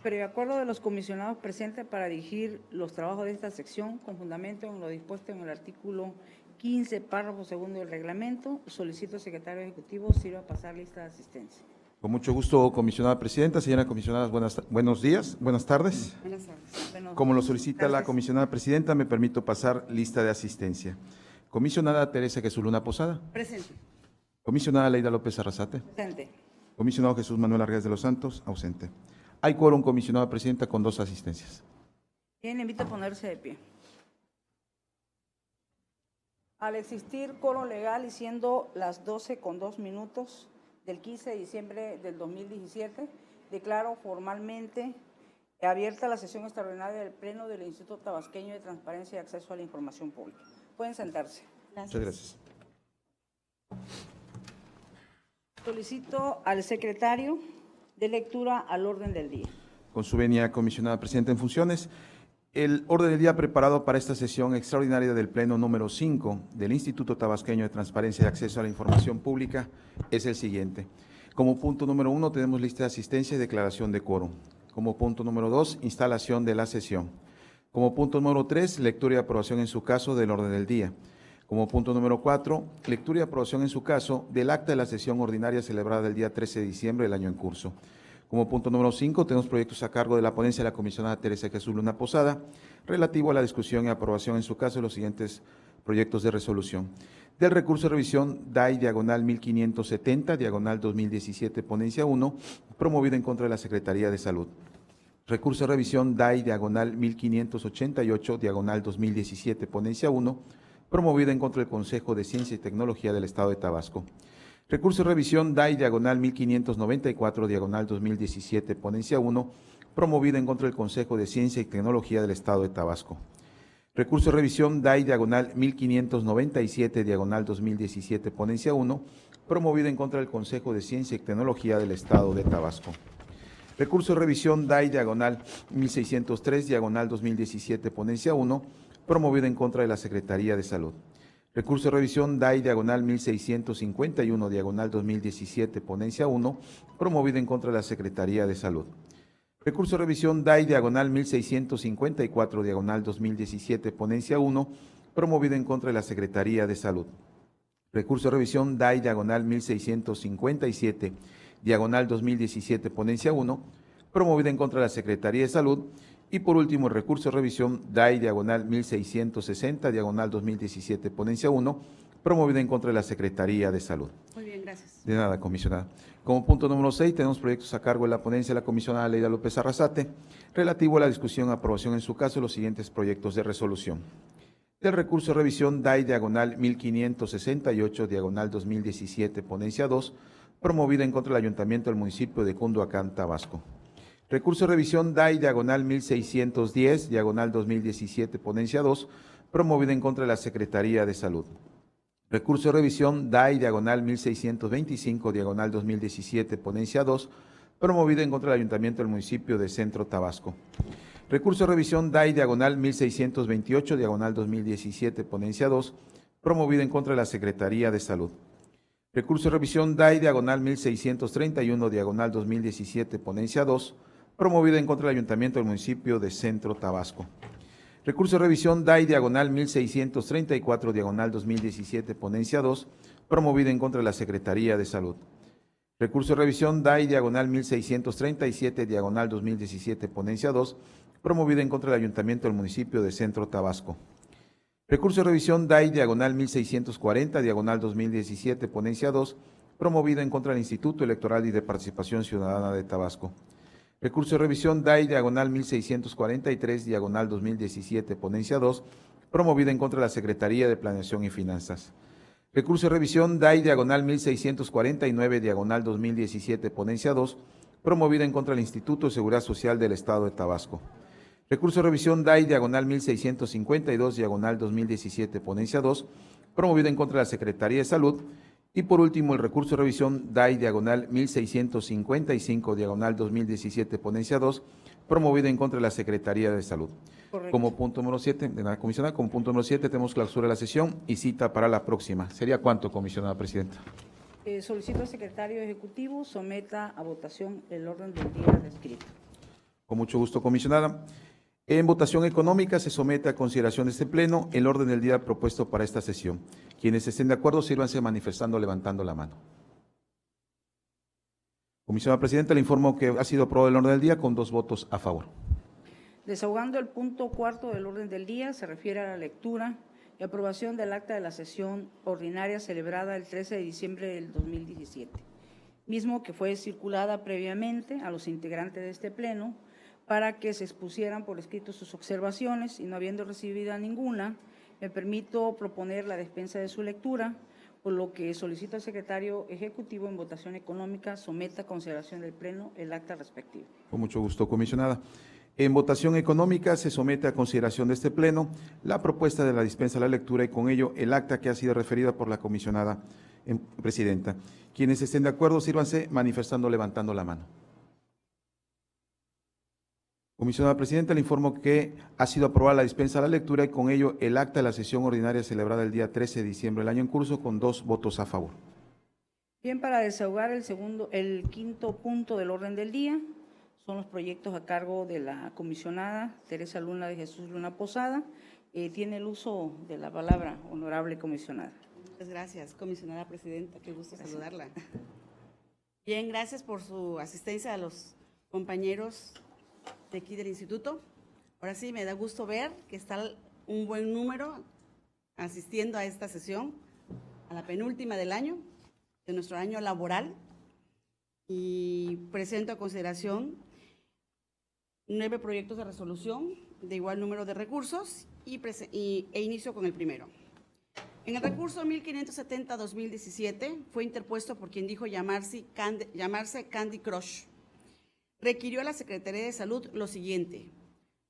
Previo acuerdo de los comisionados presentes para dirigir los trabajos de esta sección, con fundamento en lo dispuesto en el artículo 15, párrafo segundo del reglamento, solicito al secretario ejecutivo sirva a pasar lista de asistencia. Con mucho gusto, comisionada presidenta. Señora comisionada, buenos días, buenas tardes. Buenas tardes. Como lo solicita la Gracias. comisionada presidenta, me permito pasar lista de asistencia. Comisionada Teresa Jesús Luna Posada. Presente. Comisionada Leida López Arrasate. Presente. Comisionado Jesús Manuel Argaz de los Santos, ausente. Hay quórum, comisionada presidenta, con 2 asistencias. Bien, le invito a ponerse de pie. Al existir quórum legal y siendo las 12:02 del 15 de diciembre del 2017, declaro formalmente abierta la sesión extraordinaria del Pleno del Instituto Tabasqueño de Transparencia y Acceso a la Información Pública. Pueden sentarse. Muchas gracias. Solicito al secretario de lectura al orden del día. Con su venia, comisionada presidenta en funciones, el orden del día preparado para esta sesión extraordinaria del Pleno número 5 del Instituto Tabasqueño de Transparencia y Acceso a la Información Pública es el siguiente. Como punto número 1 tenemos lista de asistencia y declaración de quórum. Como punto número 2, instalación de la sesión. Como punto número 3, lectura y aprobación en su caso del orden del día. Como punto número 4, lectura y aprobación en su caso del acta de la sesión ordinaria celebrada el día 13 de diciembre del año en curso. Como punto número 5, tenemos proyectos a cargo de la ponencia de la comisionada Teresa Jesús Luna Posada, relativo a la discusión y aprobación en su caso de los siguientes proyectos de resolución. Del recurso de revisión DAI diagonal 1570, diagonal 2017, ponencia 1, promovido en contra de la Secretaría de Salud. Recurso de revisión DAI diagonal 1588, diagonal 2017, ponencia 1, promovido en contra del Consejo de Ciencia y Tecnología del Estado de Tabasco. Recurso de revisión DAI diagonal 1594, diagonal 2017, ponencia 1, promovido en contra del Consejo de Ciencia y Tecnología del Estado de Tabasco. Recurso de revisión DAI diagonal 1597, diagonal 2017, ponencia 1, promovido en contra del Consejo de Ciencia y Tecnología del Estado de Tabasco. Recurso de revisión DAI diagonal 1603, diagonal 2017, ponencia 1, promovido en contra de la Secretaría de Salud. Recurso de revisión DAI diagonal 1651, diagonal 2017, ponencia 1, promovido en contra de la Secretaría de Salud. Recurso de revisión DAI diagonal 1654, diagonal 2017, ponencia 1, promovido en contra de la Secretaría de Salud. Recurso de revisión DAI diagonal 1657, diagonal 2017, ponencia 1, promovido en contra de la Secretaría de Salud. Y por último, el recurso de revisión DAI diagonal 1660, diagonal 2017, ponencia 1, promovido en contra de la Secretaría de Salud. Muy bien, gracias. De nada, comisionada. Como punto número 6, tenemos proyectos a cargo de la ponencia de la comisionada Leida López Arrasate, relativo a la discusión y aprobación en su caso de los siguientes proyectos de resolución. Del recurso de revisión DAI diagonal 1568, diagonal 2017, ponencia 2, promovido en contra del Ayuntamiento del municipio de Cunduacán, Tabasco. Recurso de revisión DAI diagonal 1610, diagonal 2017, ponencia 2, promovido en contra de la Secretaría de Salud. Recurso de revisión DAI diagonal 1625, diagonal 2017, ponencia 2, promovido en contra del Ayuntamiento del municipio de Centro Tabasco. Recurso de revisión DAI diagonal 1628, diagonal 2017, ponencia 2, promovido en contra de la Secretaría de Salud. Recurso de revisión DAI diagonal 1631, diagonal 2017, ponencia 2, promovido en contra del Ayuntamiento del municipio de Centro Tabasco. Recurso de revisión DAI diagonal 1634, diagonal 2017, ponencia 2, promovido en contra de la Secretaría de Salud. Recurso de revisión DAI diagonal 1637, diagonal 2017, ponencia 2, promovido en contra del Ayuntamiento del municipio de Centro Tabasco. Recurso de revisión DAI diagonal 1640, diagonal 2017, ponencia 2, promovido en contra del Instituto Electoral y de Participación Ciudadana de Tabasco. Recurso de revisión DAI diagonal 1643, diagonal 2017, ponencia 2, promovida en contra de la Secretaría de Planeación y Finanzas. Recurso de revisión DAI diagonal 1649, diagonal 2017, ponencia 2, promovida en contra del Instituto de Seguridad Social del Estado de Tabasco. Recurso de revisión DAI diagonal 1652, diagonal 2017, ponencia 2, promovida en contra de la Secretaría de Salud. Y por último, el recurso de revisión DAI diagonal 1655, diagonal 2017, ponencia 2, promovido en contra de la Secretaría de Salud. Correcto. Como punto número 7, de la comisionada, como punto número 7 tenemos clausura de la sesión y cita para la próxima. ¿Sería cuánto, comisionada presidenta? Solicito al secretario ejecutivo someta a votación el orden del día descrito. Con mucho gusto, comisionada. En votación económica se somete a consideración de este Pleno el orden del día propuesto para esta sesión. Quienes estén de acuerdo, sírvanse manifestando levantando la mano. Comisionada Presidenta, le informo que ha sido aprobado el orden del día con 2 votos a favor. Desahogando el punto 4 del orden del día, se refiere a la lectura y aprobación del acta de la sesión ordinaria celebrada el 13 de diciembre del 2017, mismo que fue circulada previamente a los integrantes de este Pleno para que se expusieran por escrito sus observaciones y no habiendo recibido ninguna, me permito proponer la dispensa de su lectura, por lo que solicito al secretario ejecutivo en votación económica someta a consideración del Pleno el acta respectiva. Con mucho gusto, comisionada. En votación económica se somete a consideración de este Pleno la propuesta de la dispensa de la lectura y con ello el acta que ha sido referida por la comisionada presidenta. Quienes estén de acuerdo, sírvanse manifestando levantando la mano. Comisionada Presidenta, le informo que ha sido aprobada la dispensa de la lectura y con ello el acta de la sesión ordinaria celebrada el día 13 de diciembre del año en curso con 2 votos a favor. Bien, para desahogar el quinto punto del orden del día, son los proyectos a cargo de la comisionada Teresa Luna de Jesús Luna Posada. Tiene el uso de la palabra, honorable comisionada. Muchas gracias, comisionada Presidenta, qué gusto saludarla. Bien, gracias por su asistencia a los compañeros de aquí del instituto. Ahora sí, me da gusto ver que está un buen número asistiendo a esta sesión, a la penúltima del año, de nuestro año laboral, y presento a consideración 9 proyectos de resolución de igual número de recursos e inicio con el primero. En el recurso 1570-2017 fue interpuesto por quien dijo llamarse Candy Crush. Requirió a la Secretaría de Salud lo siguiente: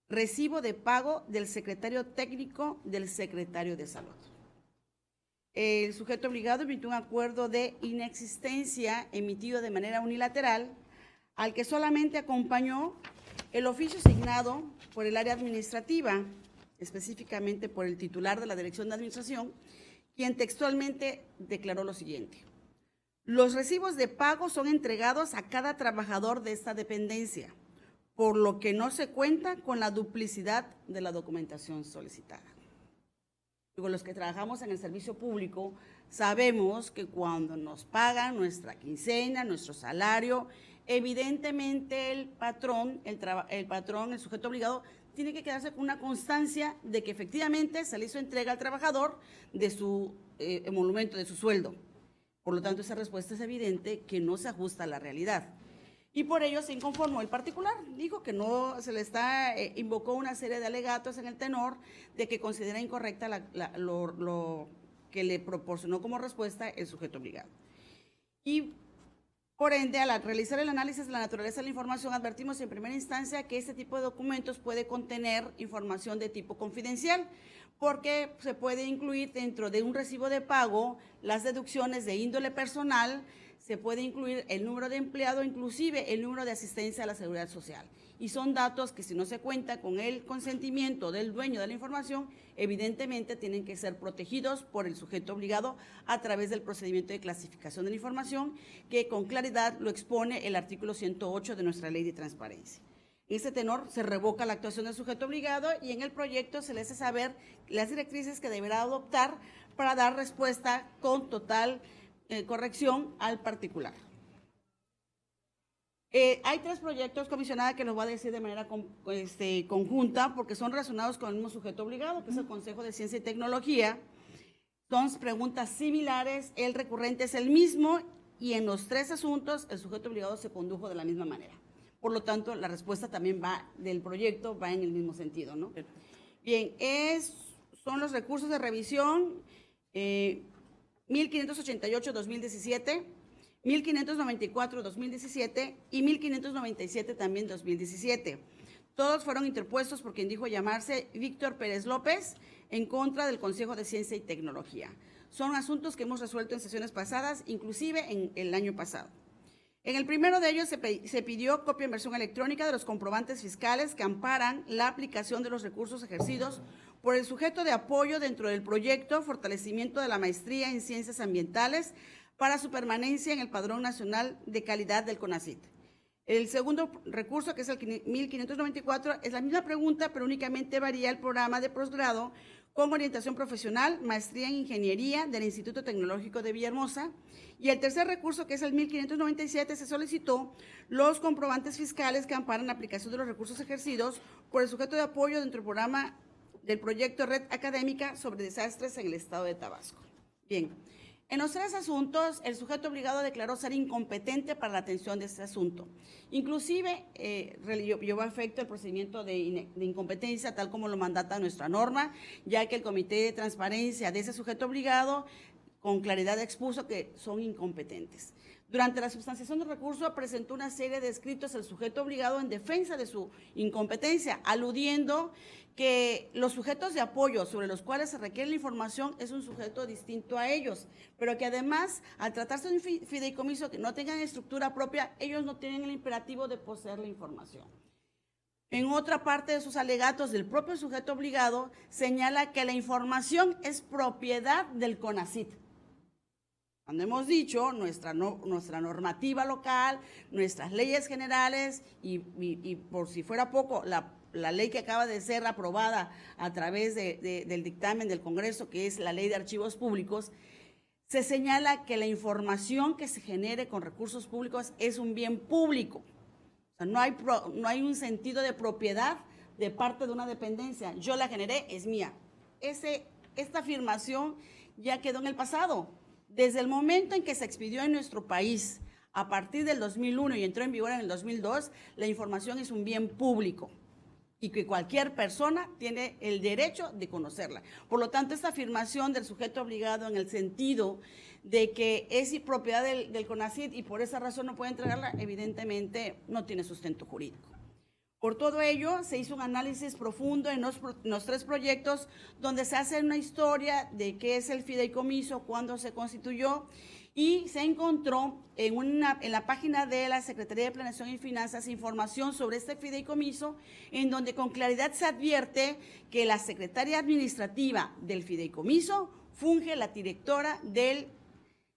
recibo de pago del secretario técnico del secretario de Salud. El sujeto obligado emitió un acuerdo de inexistencia emitido de manera unilateral, al que solamente acompañó el oficio signado por el área administrativa, específicamente por el titular de la Dirección de Administración, quien textualmente declaró lo siguiente: los recibos de pago son entregados a cada trabajador de esta dependencia, por lo que no se cuenta con la duplicidad de la documentación solicitada. Digo, los que trabajamos en el servicio público sabemos que cuando nos pagan nuestra quincena, nuestro salario, evidentemente el patrón, el sujeto obligado, tiene que quedarse con una constancia de que efectivamente se le hizo entrega al trabajador de su emolumento, de su sueldo. Por lo tanto, esa respuesta es evidente que no se ajusta a la realidad. Y por ello se inconformó el particular. Dijo que no se le invocó una serie de alegatos en el tenor de que considera incorrecta lo que le proporcionó como respuesta el sujeto obligado. Y por ende, al realizar el análisis de la naturaleza de la información, advertimos en primera instancia que este tipo de documentos puede contener información de tipo confidencial, porque se puede incluir dentro de un recibo de pago las deducciones de índole personal, se puede incluir el número de empleado, inclusive el número de asistencia a la seguridad social. Y son datos que si no se cuenta con el consentimiento del dueño de la información, evidentemente tienen que ser protegidos por el sujeto obligado a través del procedimiento de clasificación de la información, que con claridad lo expone el artículo 108 de nuestra Ley de Transparencia. En este tenor se revoca la actuación del sujeto obligado y en el proyecto se le hace saber las directrices que deberá adoptar para dar respuesta con total corrección al particular. Hay 3 proyectos, comisionada, que los voy a decir de manera conjunta porque son relacionados con el mismo sujeto obligado, que es el Consejo de Ciencia y Tecnología. Son preguntas similares, el recurrente es el mismo y en los 3 asuntos el sujeto obligado se condujo de la misma manera. Por lo tanto, la respuesta también del proyecto va en el mismo sentido, ¿no? Bien, son los recursos de revisión 1588-2017, 1594-2017 y 1597 también 2017. Todos fueron interpuestos por quien dijo llamarse Víctor Pérez López en contra del Consejo de Ciencia y Tecnología. Son asuntos que hemos resuelto en sesiones pasadas, inclusive en el año pasado. En el primero de ellos se pidió copia en versión electrónica de los comprobantes fiscales que amparan la aplicación de los recursos ejercidos por el sujeto de apoyo dentro del proyecto Fortalecimiento de la Maestría en Ciencias Ambientales para su permanencia en el Padrón Nacional de Calidad del CONACYT. El segundo recurso, que es el 1594, es la misma pregunta, pero únicamente varía el programa de posgrado con orientación profesional, maestría en ingeniería del Instituto Tecnológico de Villahermosa. Y el tercer recurso, que es el 1597, se solicitó los comprobantes fiscales que amparan la aplicación de los recursos ejercidos por el sujeto de apoyo dentro del programa del proyecto Red Académica sobre Desastres en el Estado de Tabasco. Bien. En los tres asuntos, el sujeto obligado declaró ser incompetente para la atención de este asunto. Inclusive, llevó a efecto el procedimiento de incompetencia, tal como lo mandata nuestra norma, ya que el Comité de Transparencia de ese sujeto obligado con claridad expuso que son incompetentes. Durante la sustanciación del recurso, presentó una serie de escritos el sujeto obligado en defensa de su incompetencia, aludiendo que los sujetos de apoyo sobre los cuales se requiere la información es un sujeto distinto a ellos, pero que además, al tratarse de un fideicomiso que no tengan estructura propia, ellos no tienen el imperativo de poseer la información. En otra parte de sus alegatos del propio sujeto obligado, señala que la información es propiedad del CONACYT. Cuando hemos dicho nuestra normativa local, nuestras leyes generales y por si fuera poco, la ley que acaba de ser aprobada a través del dictamen del Congreso, que es la Ley de Archivos Públicos, se señala que la información que se genere con recursos públicos es un bien público. O sea, no hay un sentido de propiedad de parte de una dependencia. Yo la generé, es mía. Esta afirmación ya quedó en el pasado. Desde el momento en que se expidió en nuestro país, a partir del 2001 y entró en vigor en el 2002, la información es un bien público y que cualquier persona tiene el derecho de conocerla. Por lo tanto, esta afirmación del sujeto obligado en el sentido de que es propiedad del CONACYT y por esa razón no puede entregarla, evidentemente no tiene sustento jurídico. Por todo ello, se hizo un análisis profundo en los tres proyectos donde se hace una historia de qué es el fideicomiso, cuándo se constituyó, y se encontró en la página de la Secretaría de Planeación y Finanzas información sobre este fideicomiso, en donde con claridad se advierte que la secretaria administrativa del fideicomiso funge la directora del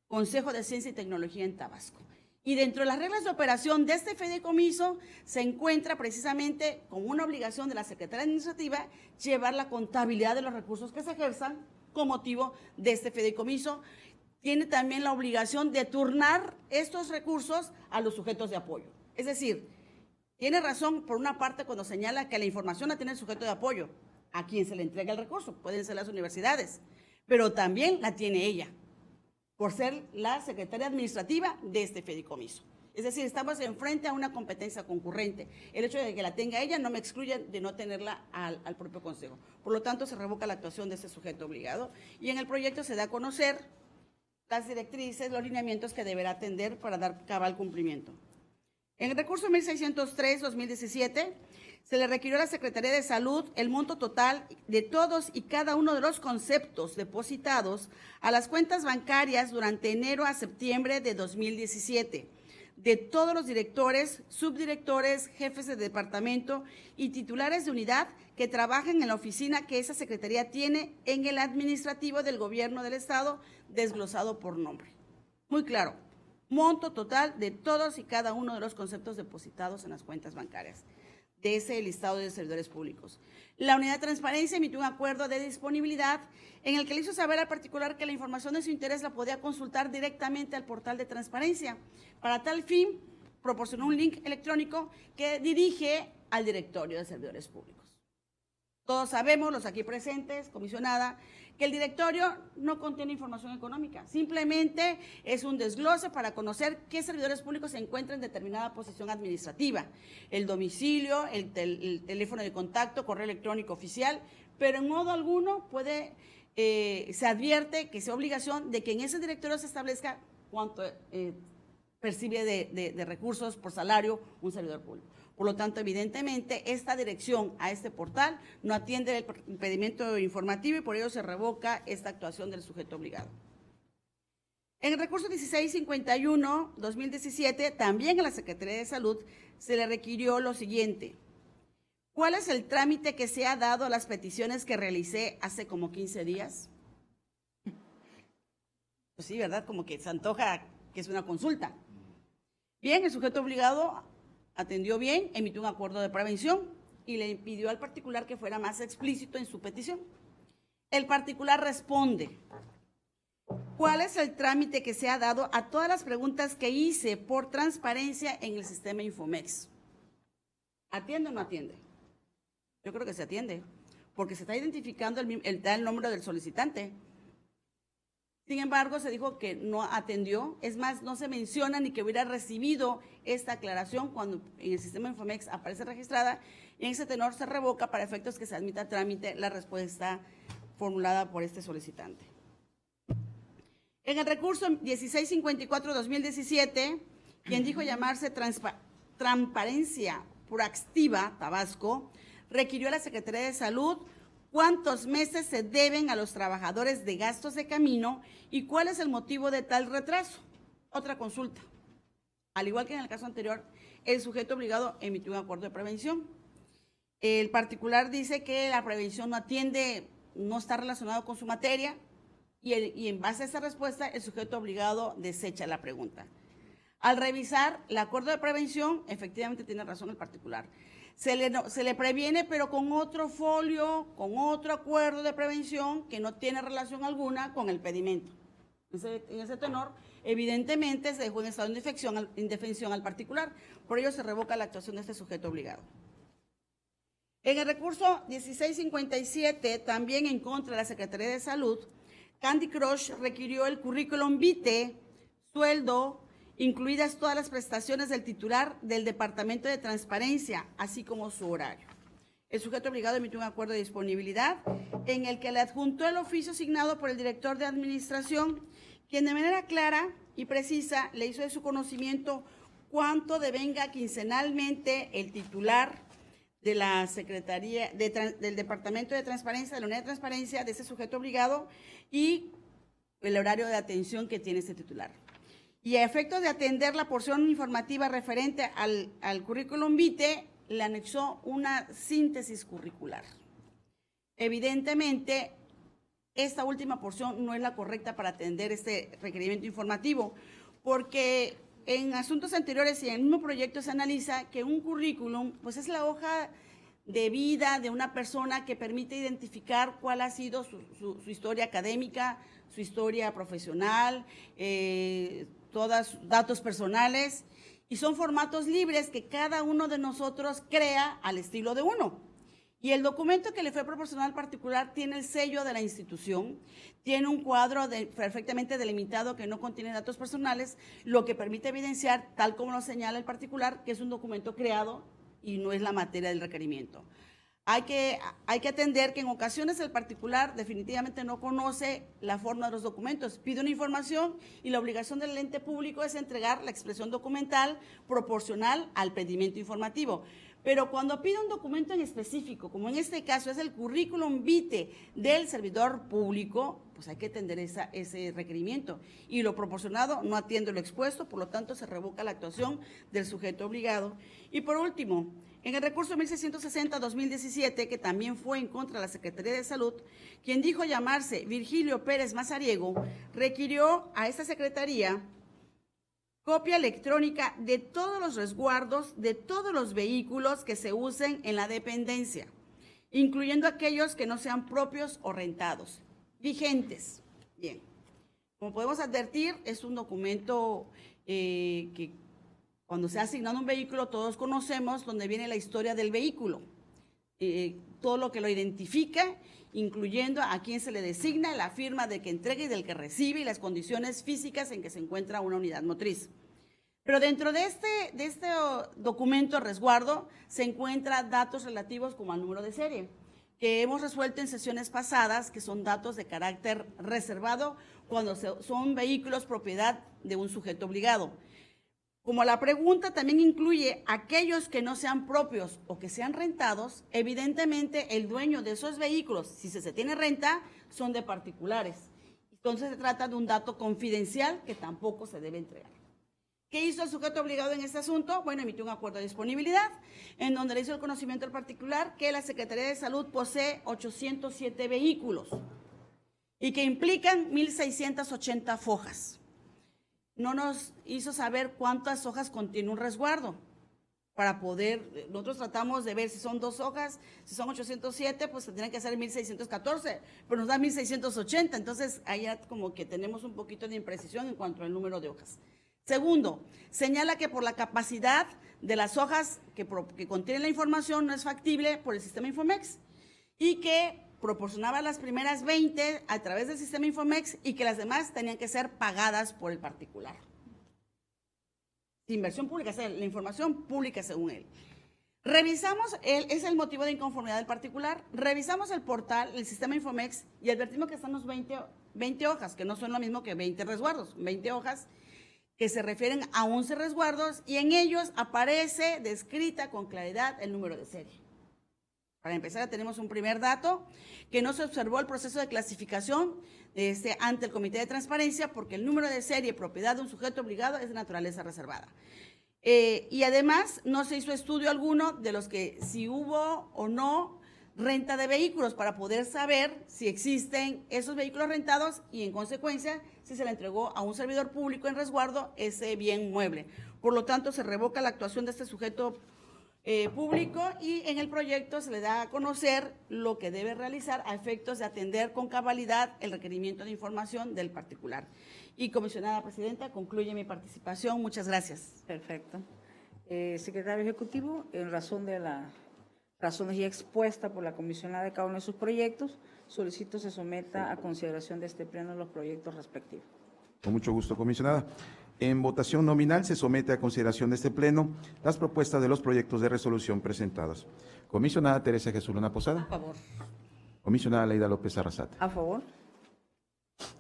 Consejo de Ciencia y Tecnología en Tabasco. Y dentro de las reglas de operación de este fideicomiso se encuentra precisamente como una obligación de la Secretaría Administrativa llevar la contabilidad de los recursos que se ejerzan con motivo de este fideicomiso. Tiene también la obligación de turnar estos recursos a los sujetos de apoyo. Es decir, tiene razón por una parte cuando señala que la información la tiene el sujeto de apoyo, a quien se le entrega el recurso, pueden ser las universidades, pero también la tiene ella, por ser la secretaria administrativa de este fideicomiso. Es decir, estamos enfrente a una competencia concurrente. El hecho de que la tenga ella no me excluye de no tenerla al propio Consejo. Por lo tanto, se revoca la actuación de ese sujeto obligado y en el proyecto se da a conocer las directrices, los lineamientos que deberá atender para dar cabal cumplimiento. En el recurso 1603-2017, se le requirió a la Secretaría de Salud el monto total de todos y cada uno de los conceptos depositados a las cuentas bancarias durante enero a septiembre de 2017, de todos los directores, subdirectores, jefes de departamento y titulares de unidad que trabajan en la oficina que esa Secretaría tiene en el administrativo del Gobierno del Estado, desglosado por nombre. Muy claro, monto total de todos y cada uno de los conceptos depositados en las cuentas bancarias de ese listado de servidores públicos. La Unidad de Transparencia emitió un acuerdo de disponibilidad en el que le hizo saber al particular que la información de su interés la podía consultar directamente al portal de transparencia. Para tal fin, proporcionó un link electrónico que dirige al directorio de servidores públicos. Todos sabemos, los aquí presentes, comisionada, que el directorio no contiene información económica, simplemente es un desglose para conocer qué servidores públicos se encuentran en determinada posición administrativa, el domicilio, el teléfono de contacto, correo electrónico oficial, pero en modo alguno se advierte que es obligación de que en ese directorio se establezca cuánto percibe de recursos por salario un servidor público. Por lo tanto, evidentemente, esta dirección a este portal no atiende el impedimento informativo y por ello se revoca esta actuación del sujeto obligado. En el recurso 1651-2017, también a la Secretaría de Salud se le requirió lo siguiente. ¿Cuál es el trámite que se ha dado a las peticiones que realicé hace como 15 días? Pues sí, ¿verdad? Como que se antoja que es una consulta. Bien, el sujeto obligado atendió bien, emitió un acuerdo de prevención y le pidió al particular que fuera más explícito en su petición. El particular responde: ¿cuál es el trámite que se ha dado a todas las preguntas que hice por transparencia en el sistema Infomex? ¿Atiende o no atiende? Yo creo que se atiende, porque se está identificando el número del solicitante. Sin embargo, se dijo que no atendió. Es más, no se menciona ni que hubiera recibido esta aclaración cuando en el sistema Infomex aparece registrada, y en ese tenor se revoca para efectos que se admita a trámite la respuesta formulada por este solicitante. En el recurso 1654-2017, quien dijo llamarse Transparencia Proactiva Tabasco, requirió a la Secretaría de Salud cuántos meses se deben a los trabajadores de gastos de camino y cuál es el motivo de tal retraso. Otra consulta. Al igual que en el caso anterior, el sujeto obligado emitió un acuerdo de prevención. El particular dice que la prevención no atiende, no está relacionado con su materia, y en base a esa respuesta, el sujeto obligado desecha la pregunta. Al revisar el acuerdo de prevención, efectivamente tiene razón el particular. Se le previene, pero con otro folio, con otro acuerdo de prevención que no tiene relación alguna con el pedimento. En ese tenor, evidentemente se dejó en estado de indefensión al particular, por ello se revoca la actuación de este sujeto obligado. En el recurso 1657, también en contra de la Secretaría de Salud, Candy Crush requirió el currículum vitae, sueldo, incluidas todas las prestaciones del titular del Departamento de Transparencia, así como su horario. El sujeto obligado emitió un acuerdo de disponibilidad en el que le adjuntó el oficio asignado por el director de administración, quien de manera clara y precisa le hizo de su conocimiento cuánto devenga quincenalmente el titular de la Secretaría del Departamento de Transparencia, de la Unidad de Transparencia de ese sujeto obligado, y el horario de atención que tiene este titular. Y a efectos de atender la porción informativa referente al currículum vitae, le anexó una síntesis curricular. Evidentemente, esta última porción no es la correcta para atender este requerimiento informativo, porque en asuntos anteriores y en el mismo proyecto se analiza que un currículum pues es la hoja de vida de una persona que permite identificar cuál ha sido su historia académica, su historia profesional, todos datos personales, y son formatos libres que cada uno de nosotros crea al estilo de uno. Y el documento que le fue proporcionado al particular tiene el sello de la institución, tiene un cuadro perfectamente delimitado que no contiene datos personales, lo que permite evidenciar, tal como lo señala el particular, que es un documento creado y no es la materia del requerimiento. Hay que atender que en ocasiones el particular definitivamente no conoce la forma de los documentos, pide una información y la obligación del ente público es entregar la expresión documental proporcional al pedimento informativo. Pero cuando pide un documento en específico, como en este caso es el currículum vitae del servidor público, pues hay que atender ese requerimiento. Y lo proporcionado no atiende lo expuesto, por lo tanto se revoca la actuación del sujeto obligado. Y por último, en el recurso 1660-2017, que también fue en contra de la Secretaría de Salud, quien dijo llamarse Virgilio Pérez Mazariego, requirió a esta secretaría copia electrónica de todos los resguardos de todos los vehículos que se usen en la dependencia, incluyendo aquellos que no sean propios o rentados, vigentes. Bien, como podemos advertir, es un documento que cuando se ha asignado un vehículo todos conocemos donde viene la historia del vehículo, todo lo que lo identifica, incluyendo a quién se le designa, la firma del que entrega y del que recibe y las condiciones físicas en que se encuentra una unidad motriz. Pero dentro de este documento resguardo se encuentran datos relativos como al número de serie, que hemos resuelto en sesiones pasadas, que son datos de carácter reservado cuando son vehículos propiedad de un sujeto obligado. Como la pregunta también incluye aquellos que no sean propios o que sean rentados, evidentemente el dueño de esos vehículos, si se tiene renta, son de particulares. Entonces se trata de un dato confidencial que tampoco se debe entregar. ¿Qué hizo el sujeto obligado en este asunto? Bueno, emitió un acuerdo de disponibilidad en donde le hizo el conocimiento al particular que la Secretaría de Salud posee 807 vehículos y que implican 1,680 fojas. No nos hizo saber cuántas hojas contiene un resguardo. para poder, nosotros tratamos de ver si son 2 hojas, si son 807, pues tendrían que ser 1614, pero nos da 1680, entonces ahí ya como que tenemos un poquito de imprecisión en cuanto al número de hojas. Segundo, señala que por la capacidad de las hojas que contienen la información no es factible por el sistema Infomex y que proporcionaba las primeras 20 a través del sistema Infomex y que las demás tenían que ser pagadas por el particular. Inversión pública, o sea, la información pública según él. Revisamos, es el motivo de inconformidad del particular, revisamos el portal, el sistema Infomex y advertimos que están los 20 hojas, que no son lo mismo que 20 resguardos, 20 hojas que se refieren a 11 resguardos y en ellos aparece descrita con claridad el número de serie. Para empezar, tenemos un primer dato, que no se observó el proceso de clasificación ante el Comité de Transparencia porque el número de serie propiedad de un sujeto obligado es de naturaleza reservada. Y además, no se hizo estudio alguno de los que si hubo o no renta de vehículos para poder saber si existen esos vehículos rentados y en consecuencia si se le entregó a un servidor público en resguardo ese bien mueble. Por lo tanto, se revoca la actuación de este sujeto público y en el proyecto se le da a conocer lo que debe realizar a efectos de atender con cabalidad el requerimiento de información del particular. Y, comisionada presidenta, concluye mi participación. Muchas gracias. Perfecto. Secretario Ejecutivo, en razón de las razones ya expuestas por la comisionada de cada uno de sus proyectos, solicito se someta a consideración de este pleno los proyectos respectivos. Con mucho gusto, comisionada. En votación nominal se somete a consideración de este pleno las propuestas de los proyectos de resolución presentadas. Comisionada Teresa Jesús Luna Posada. A favor. Comisionada Leida López Arrasate. A favor.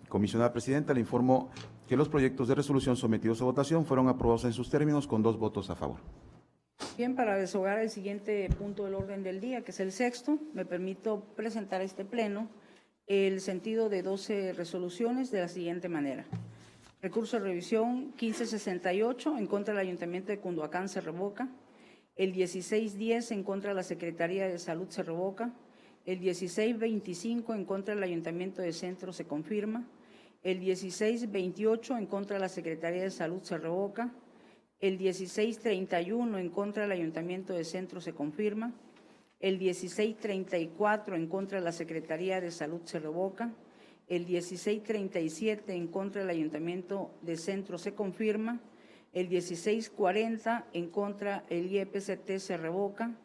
Comisionada Presidenta, le informo que los proyectos de resolución sometidos a votación fueron aprobados en sus términos con 2 votos a favor. Bien, para desahogar el siguiente punto del orden del día, que es el sexto, me permito presentar a este pleno el sentido de 12 resoluciones de la siguiente manera. Recurso de revisión 1568 en contra del Ayuntamiento de Cunduacán se revoca. El 1610 en contra de la Secretaría de Salud se revoca. El 1625 en contra del Ayuntamiento de Centro se confirma. El 1628 en contra de la Secretaría de Salud se revoca. El 1631 en contra del Ayuntamiento de Centro se confirma. El 1634 en contra de la Secretaría de Salud se revoca. El 1637 en contra del Ayuntamiento de Centro se confirma. El 1640 en contra el IEPCT se revoca.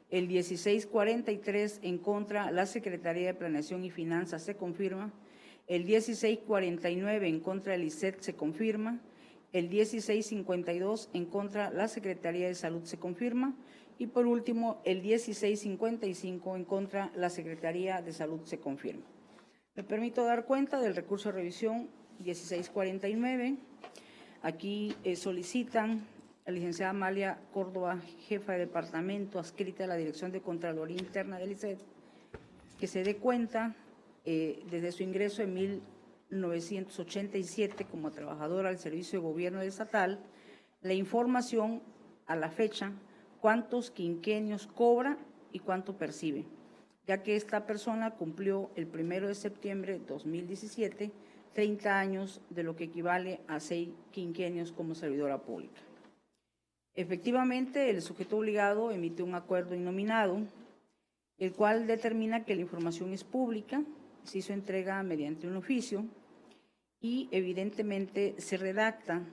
El 1643 en contra la Secretaría de Planeación y Finanzas se confirma. El 1649 en contra el ICET se confirma. El 1652 en contra la Secretaría de Salud se confirma. Y por último, el 1655 en contra la Secretaría de Salud se confirma. Me permito dar cuenta del recurso de revisión 1649. Aquí solicitan a la licenciada Amalia Córdoba, jefa de departamento adscrita a la Dirección de Contraloría Interna del ICET, que se dé cuenta desde su ingreso en 1987 como trabajadora al Servicio de Gobierno Estatal, la información a la fecha, cuántos quinquenios cobra y cuánto percibe, ya que esta persona cumplió el 1 de septiembre de 2017 30 años, de lo que equivale a 6 quinquenios como servidora pública. Efectivamente, el sujeto obligado emite un acuerdo innominado, el cual determina que la información es pública, se hizo entrega mediante un oficio y evidentemente se redacta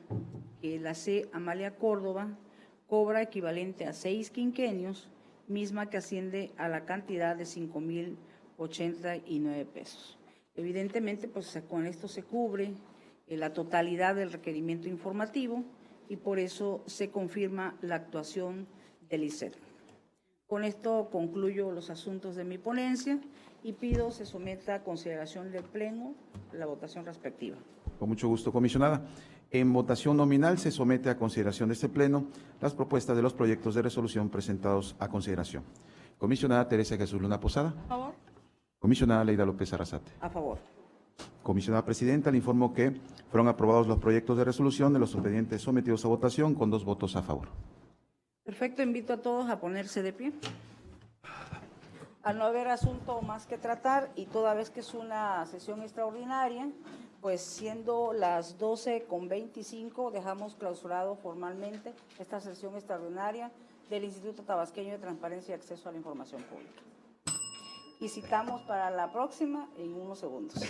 que la C. Amalia Córdoba cobra equivalente a 6 quinquenios, misma que asciende a la cantidad de 5,089 pesos. Evidentemente, pues con esto se cubre la totalidad del requerimiento informativo y por eso se confirma la actuación del ICET. Con esto concluyo los asuntos de mi ponencia y pido se someta a consideración del Pleno la votación respectiva. Con mucho gusto, comisionada. En votación nominal se somete a consideración de este Pleno las propuestas de los proyectos de resolución presentados a consideración. Comisionada Teresa Jesús Luna Posada. A favor. Comisionada Leida López Arrasate. A favor. Comisionada Presidenta, le informo que fueron aprobados los proyectos de resolución de los expedientes sometidos a votación con 2 votos a favor. Perfecto, invito a todos a ponerse de pie. Al no haber asunto más que tratar y toda vez que es una sesión extraordinaria, pues siendo las 12:25, dejamos clausurado formalmente esta sesión extraordinaria del Instituto Tabasqueño de Transparencia y Acceso a la Información Pública. Y citamos para la próxima en unos segundos.